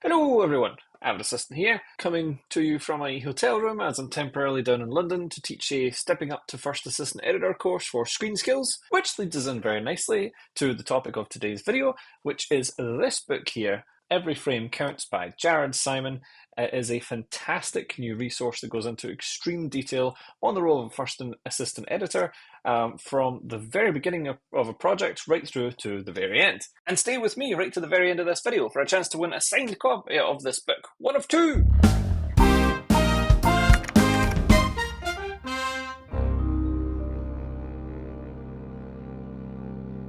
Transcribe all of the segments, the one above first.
Hello everyone, Avid Assistant here, coming to you from a hotel room as I'm temporarily down in London to teach a Stepping Up to First Assistant Editor course for screen skills, which leads us in very nicely to the topic of today's video, which is this book here, Every Frame Counts by Jared Simon. It is a fantastic new resource that goes into extreme detail on the role of a first assistant editor from the very beginning of a project right through to the very end. And stay with me right to the very end of this video for a chance to win a signed copy of this book. One of two!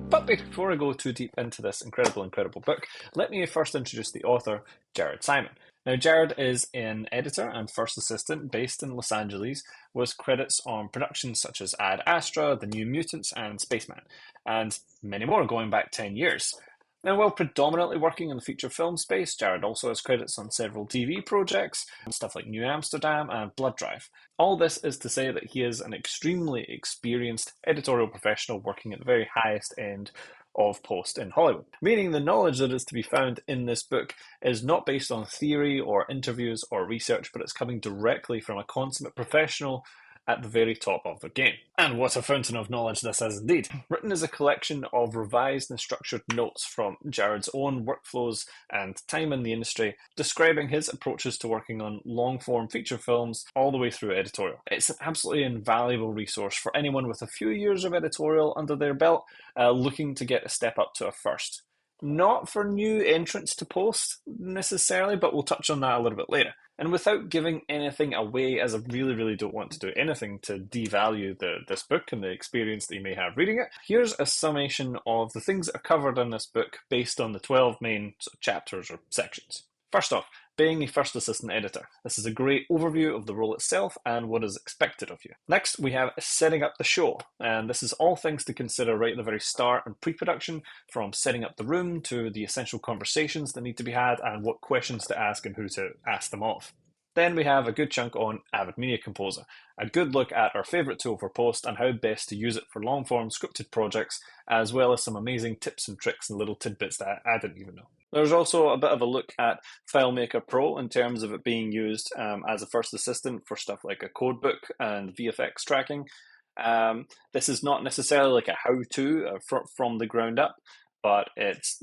But before I go too deep into this incredible book, let me first introduce the author, Jared Simon. Now, Jared is an editor and first assistant based in Los Angeles with credits on productions such as Ad Astra, The New Mutants, and Spaceman, and many more going back 10 years. Now, while predominantly working in the feature film space, Jared also has credits on several TV projects, stuff like New Amsterdam and Blood Drive. All this is to say that he is an extremely experienced editorial professional working at the very highest end of post in Hollywood, meaning the knowledge that is to be found in this book is not based on theory or interviews or research, but it's coming directly from a consummate professional at the very top of the game. And what a fountain of knowledge this is indeed. Written as a collection of revised and structured notes from Jared's own workflows and time in the industry, describing his approaches to working on long-form feature films all the way through editorial. It's an absolutely invaluable resource for anyone with a few years of editorial under their belt, looking to get a step up to a first. Not for new entrants to post necessarily, but we'll touch on that a little bit later. And without giving anything away, as I really don't want to do anything to devalue this book and the experience that you may have reading it, here's a summation of the things that are covered in this book based on the 12 main chapters or sections. First off, being a first assistant editor. This is a great overview of the role itself and what is expected of you. Next, we have setting up the show, and this is all things to consider right at the very start and pre-production, from setting up the room to the essential conversations that need to be had and what questions to ask and who to ask them of. Then we have a good chunk on Avid Media Composer, a good look at our favourite tool for post and how best to use it for long-form scripted projects, as well as some amazing tips and tricks and little tidbits that I didn't even know. There's also a bit of a look at FileMaker Pro in terms of it being used as a first assistant for stuff like a codebook and VFX tracking. This is not necessarily like a how-to from the ground up, but it's,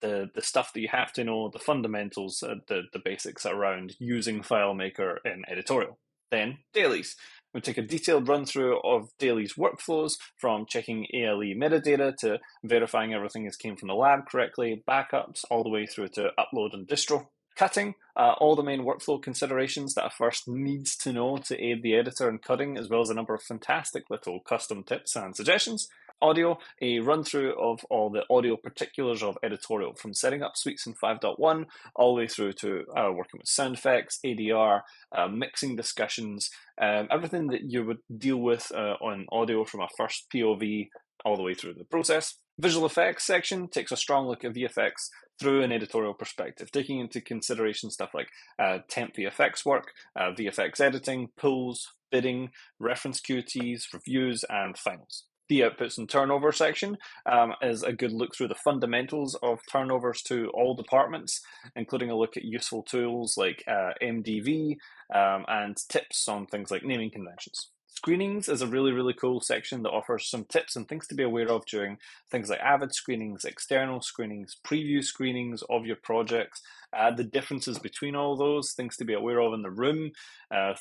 the stuff that you have to know, the fundamentals, the basics around using FileMaker in editorial. Then dailies. We take a detailed run through of dailies workflows, from checking ALE metadata to verifying everything has came from the lab correctly, backups, all the way through to upload and distro. Cutting, all the main workflow considerations that a first needs to know to aid the editor in cutting, as well as a number of fantastic little custom tips and suggestions. Audio, a run through of all the audio particulars of editorial, from setting up suites in 5.1 all the way through to working with sound effects, ADR, mixing discussions, everything that you would deal with on audio from a first POV all the way through the process. Visual effects section takes a strong look at VFX through an editorial perspective, taking into consideration stuff like temp VFX work, VFX editing, pulls, bidding, reference QTs, reviews, and finals. The outputs and turnover section is a good look through the fundamentals of turnovers to all departments, including a look at useful tools like MDV and tips on things like naming conventions. Screenings is a really cool section that offers some tips and things to be aware of during things like Avid screenings, external screenings, preview screenings of your projects, the differences between all those, things to be aware of in the room,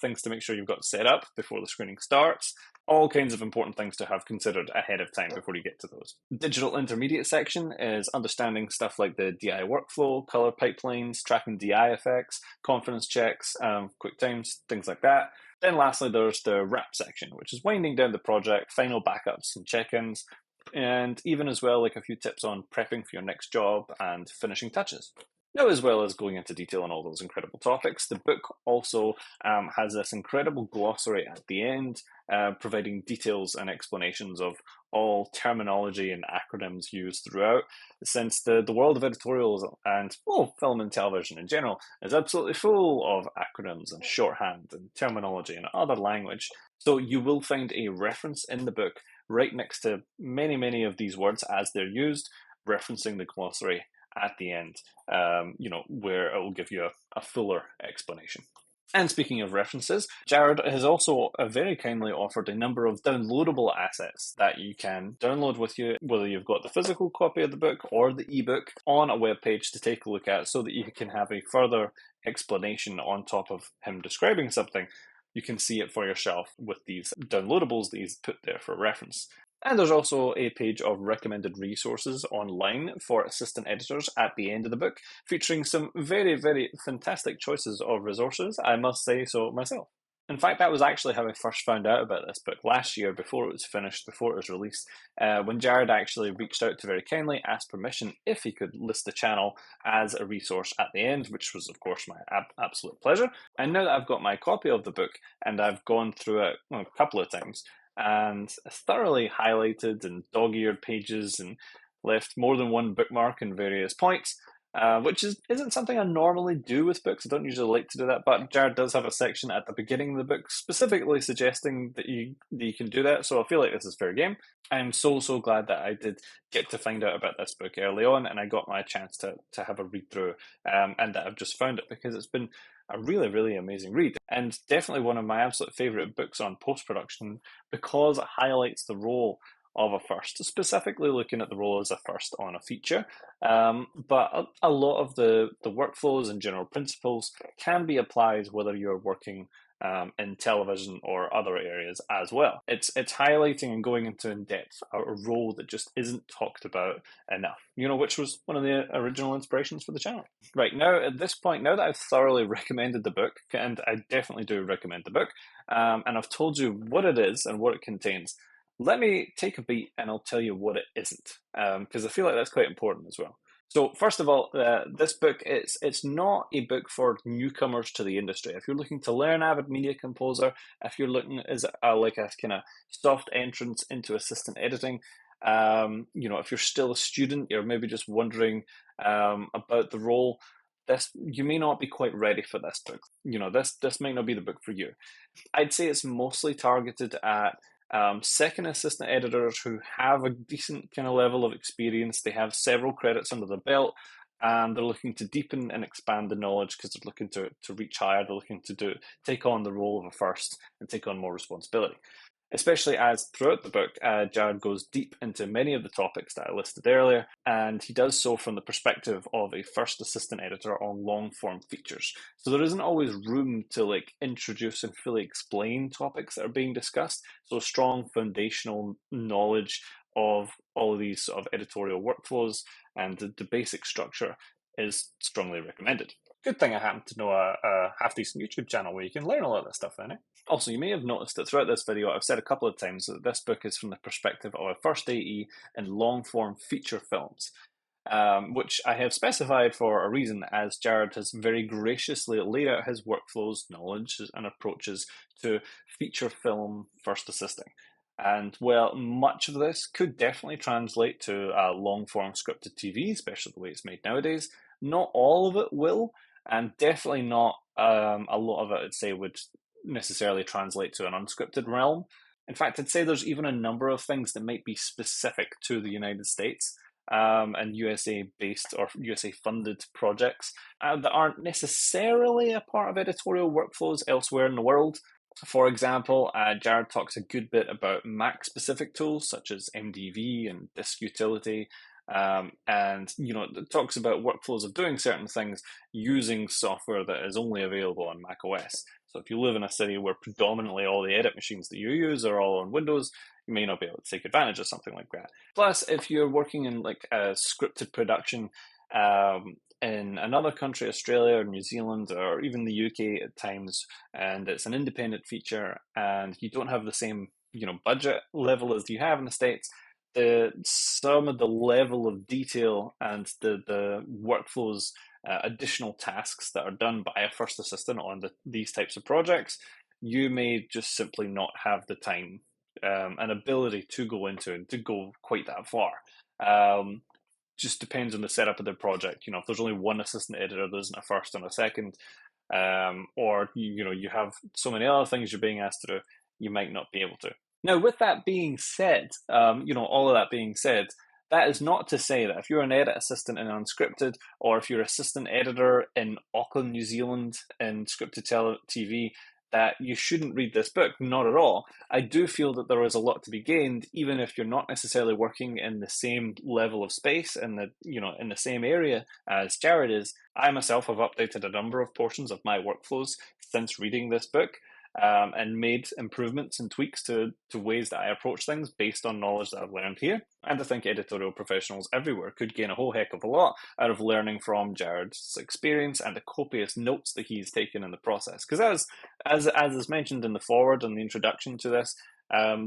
things to make sure you've got set up before the screening starts, all kinds of important things to have considered ahead of time before you get to those. Digital intermediate section is understanding stuff like the DI workflow, color pipelines, tracking DI effects, confidence checks, quick times, things like that. Then lastly, there's the wrap section, which is winding down the project, final backups and check-ins, and even as well like a few tips on prepping for your next job and finishing touches. Now, as well as going into detail on all those incredible topics, the book also has this incredible glossary at the end, providing details and explanations of all terminology and acronyms used throughout, since the world of editorials and film and television in general is absolutely full of acronyms and shorthand and terminology and other language. So you will find a reference in the book right next to many of these words as they're used, referencing the glossary at the end, where it will give you a fuller explanation. And speaking of references, Jared has also very kindly offered a number of downloadable assets that you can download with you, whether you've got the physical copy of the book or the ebook, on a web page to take a look at, so that you can have a further explanation on top of him describing something. You can see it for yourself with these downloadables that he's put there for reference. And there's also a page of recommended resources online for assistant editors at the end of the book, featuring some very, very fantastic choices of resources, I must say so myself. In fact, that was actually how I first found out about this book last year, before it was finished, before it was released, when Jared actually reached out to very kindly ask permission if he could list the channel as a resource at the end, which was, of course, my absolute pleasure. And now that I've got my copy of the book and I've gone through it a couple of times, and thoroughly highlighted and dog-eared pages and left more than one bookmark in various points, which isn't something I normally do with books. I don't usually like to do that, but Jared does have a section at the beginning of the book specifically suggesting that you can do that, so I feel like this is fair game. I'm so glad that I did get to find out about this book early on, and I got my chance to have a read through, and that I've just found it, because it's been a really, really amazing read, and definitely one of my absolute favourite books on post-production, because it highlights the role of a first, specifically looking at the role as a first on a feature. But a lot of the workflows and general principles can be applied whether you're working in television or other areas as well. It's highlighting and going into in depth a role that just isn't talked about enough, which was one of the original inspirations for the channel. Right, now at this point, now that I've thoroughly recommended the book, and I definitely do recommend the book, and I've told you what it is and what it contains, let me take a beat and I'll tell you what it isn't, because I feel like that's quite important as well. So first of all, this book, it's not a book for newcomers to the industry. If you're looking to learn Avid Media Composer, if you're looking as like a kind of soft entrance into assistant editing, if you're still a student, you're maybe just wondering about the role, you may not be quite ready for this book. This might not be the book for you. I'd say it's mostly targeted at second assistant editors who have a decent kind of level of experience. They have several credits under the belt, and they're looking to deepen and expand the knowledge because they're looking to reach higher. They're looking to take on the role of a first and take on more responsibility. Especially as throughout the book, Jared goes deep into many of the topics that I listed earlier, and he does so from the perspective of a first assistant editor on long-form features. So there isn't always room to introduce and fully explain topics that are being discussed. So strong foundational knowledge of all of these sort of editorial workflows and the basic structure is strongly recommended. Good thing I happen to know a half-decent YouTube channel where you can learn a lot of this stuff in it. Also, you may have noticed that throughout this video, I've said a couple of times that this book is from the perspective of a first AE in long-form feature films, which I have specified for a reason, as Jared has very graciously laid out his workflows, knowledge, and approaches to feature film first assisting. And well, much of this could definitely translate to long-form scripted TV, especially the way it's made nowadays. Not all of it will, and definitely not a lot of it, I'd say, would necessarily translate to an unscripted realm. In fact, I'd say there's even a number of things that might be specific to the United States and USA-based or USA-funded projects that aren't necessarily a part of editorial workflows elsewhere in the world. For example, Jared talks a good bit about Mac-specific tools such as MDV and disk utility, and it talks about workflows of doing certain things using software that is only available on Mac OS. So if you live in a city where predominantly all the edit machines that you use are all on Windows, you may not be able to take advantage of something like that. Plus, if you're working in a scripted production in another country, Australia or New Zealand or even the UK at times, and it's an independent feature and you don't have the same budget level as you have in the States, some of the level of detail and the workflows, additional tasks that are done by a first assistant on these types of projects, you may just simply not have the time and ability to go into and to go quite that far. Just depends on the setup of the project. If there's only one assistant editor, there isn't a first and a second, or you have so many other things you're being asked to do, you might not be able to. Now, with that being said, all of that being said, That is not to say that if you're an edit assistant in Unscripted, or if you're assistant editor in Auckland, New Zealand in scripted TV, that you shouldn't read this book. Not at all. I do feel that there is a lot to be gained, even if you're not necessarily working in the same level of space in the same area as Jared is. I myself have updated a number of portions of my workflows since reading this book. And made improvements and tweaks to ways that I approach things based on knowledge that I've learned here. And I think editorial professionals everywhere could gain a whole heck of a lot out of learning from Jared's experience and the copious notes that he's taken in the process. Because as is mentioned in the foreword and the introduction to this,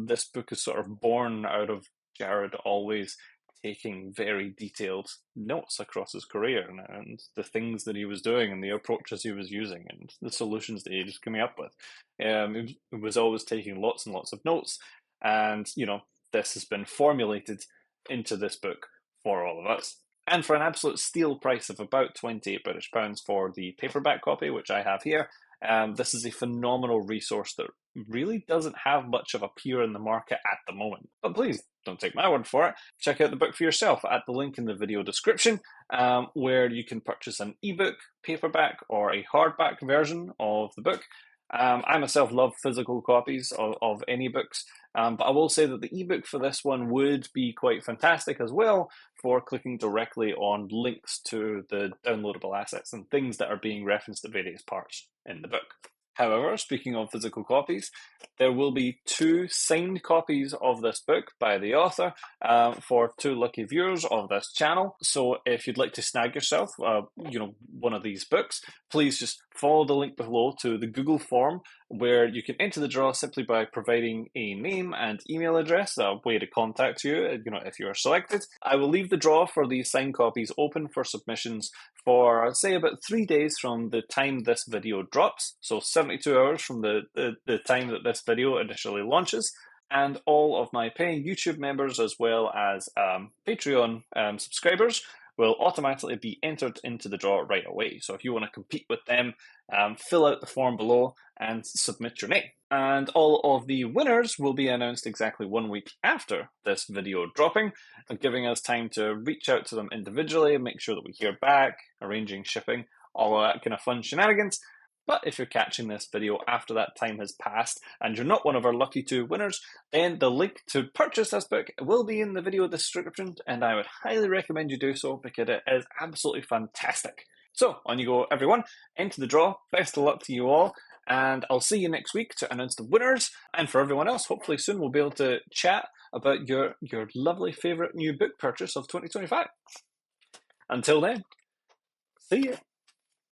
this book is sort of born out of Jared always taking very detailed notes across his career and the things that he was doing and the approaches he was using and the solutions that he was coming up with. It was always taking lots and lots of notes, and this has been formulated into this book for all of us. And for an absolute steal price of about £28 for the paperback copy, which I have here, this is a phenomenal resource that really doesn't have much of a peer in the market at the moment. But please, don't take my word for it. Check out the book for yourself at the link in the video description, where you can purchase an ebook, paperback, or a hardback version of the book. I myself love physical copies of any books, but I will say that the ebook for this one would be quite fantastic as well for clicking directly on links to the downloadable assets and things that are being referenced at various parts in the book. However, speaking of physical copies, there will be 2 signed copies of this book by the author for 2 lucky viewers of this channel. So if you'd like to snag yourself, one of these books, please just follow the link below to the Google form where you can enter the draw simply by providing a name and email address, a way to contact you, if you are selected. I will leave the draw for these signed copies open for submissions for, say, about 3 days from the time this video drops. So 72 hours from the time that this video initially launches. And all of my paying YouTube members as well as Patreon subscribers will automatically be entered into the draw right away. So if you want to compete with them, fill out the form below and submit your name. And all of the winners will be announced exactly 1 week after this video dropping, giving us time to reach out to them individually and make sure that we hear back, arranging shipping, all of that kind of fun shenanigans. But if you're catching this video after that time has passed and you're not one of our lucky 2 winners, then the link to purchase this book will be in the video description, and I would highly recommend you do so because it is absolutely fantastic. So on you go, everyone. Enter the draw. Best of luck to you all, and I'll see you next week to announce the winners. And for everyone else, hopefully soon we'll be able to chat about your lovely favourite new book purchase of 2025. Until then, see you.